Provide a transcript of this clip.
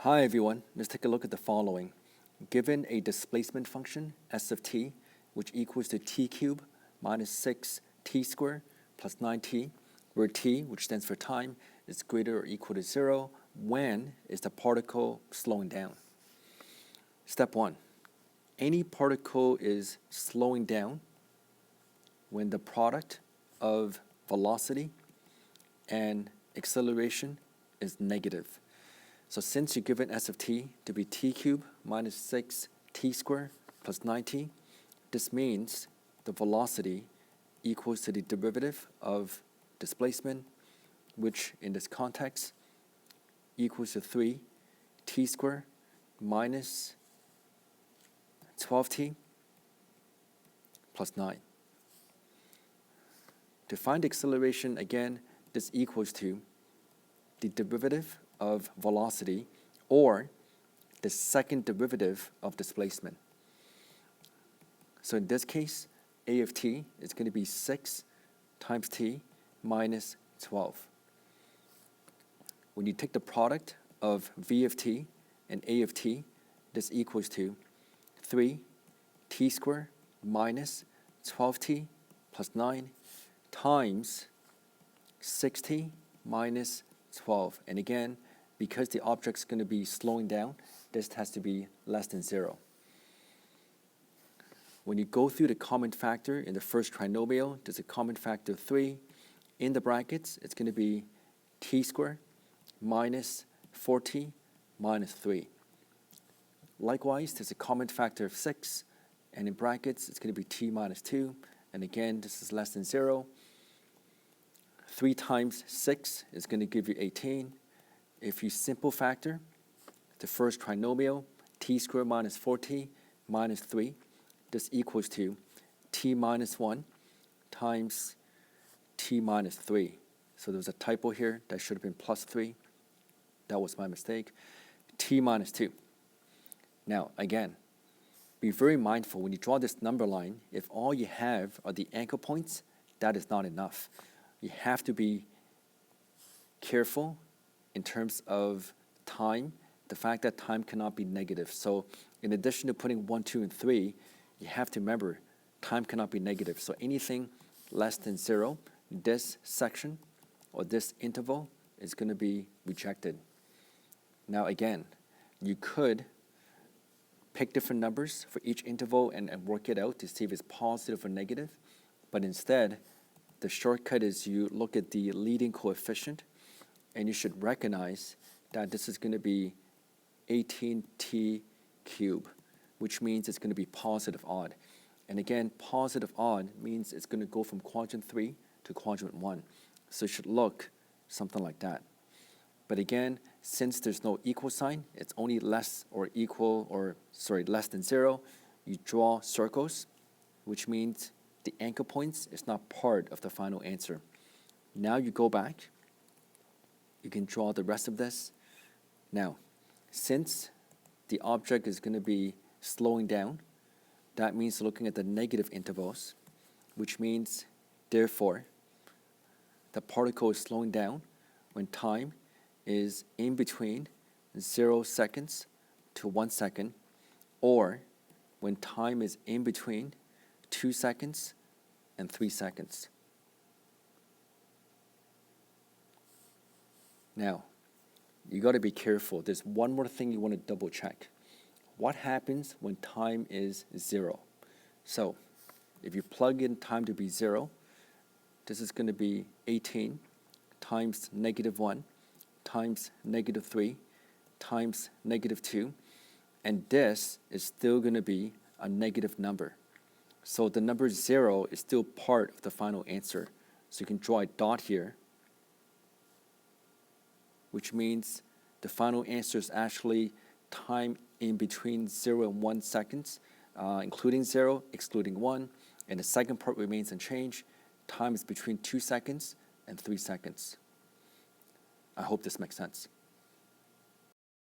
Hi everyone, let's take a look at the following. Given a displacement function, s of t, which equals to t cubed minus 6t squared plus 9t, where t, which stands for time, is greater or equal to 0, when is the particle slowing down? Step 1. Any particle is slowing down when the product of velocity and acceleration is negative. So since you're given s of t to be t cubed minus 6t squared plus 9t, this means the velocity equals to the derivative of displacement, which in this context equals to 3t squared minus 12t plus 9. To find acceleration, again, this equals to the derivative of velocity or the second derivative of displacement. So in this case, a of t is going to be 6 times t minus 12. When you take the product of v of t and a of t, this equals to 3t squared minus 12t plus 9 times 6t minus 12. And again, because the object's going to be slowing down, this has to be less than 0. When you go through the common factor in the first trinomial, there's a common factor of 3. In the brackets, it's going to be t squared minus 4t minus 3. Likewise, there's a common factor of 6, and in brackets, it's going to be t minus 2. And again, this is less than 0. 3 times 6 is going to give you 18. If you simple factor the first trinomial, t squared minus 4t minus 3, this equals to t minus 1 times t minus 3. So there was a typo here. That should have been plus 3. That was my mistake. T minus 2. Now, again, be very mindful when you draw this number line, if all you have are the anchor points, that is not enough. You have to be careful in terms of time, the fact that time cannot be negative. So in addition to putting 1, 2, and 3, you have to remember time cannot be negative. So anything less than 0, this section or this interval is going to be rejected. Now again, you could pick different numbers for each interval and work it out to see if it's positive or negative. But instead, the shortcut is you look at the leading coefficient, and you should recognize that this is going to be 18t cubed, which means it's going to be positive odd. And again, positive odd means it's going to go from quadrant 3 to quadrant 1. So it should look something like that. But again, since there's no equal sign, it's only less than 0, you draw circles, which means the anchor points is not part of the final answer. Now you go back, you can draw the rest of this. Now, since the object is going to be slowing down, that means looking at the negative intervals, which means, therefore, the particle is slowing down when time is in between 0 seconds to 1 second, or when time is in between 2 seconds and 3 seconds. Now, you got to be careful. There's one more thing you want to double check. What happens when time is 0? So, if you plug in time to be 0, this is going to be 18 times negative 1 times negative 3 times negative 2, and this is still going to be a negative number. So the number 0 is still part of the final answer. So you can draw a dot here, which means the final answer is actually time in between 0 and 1 seconds, including 0, excluding 1, and the second part remains unchanged. Time is between 2 seconds and 3 seconds. I hope this makes sense.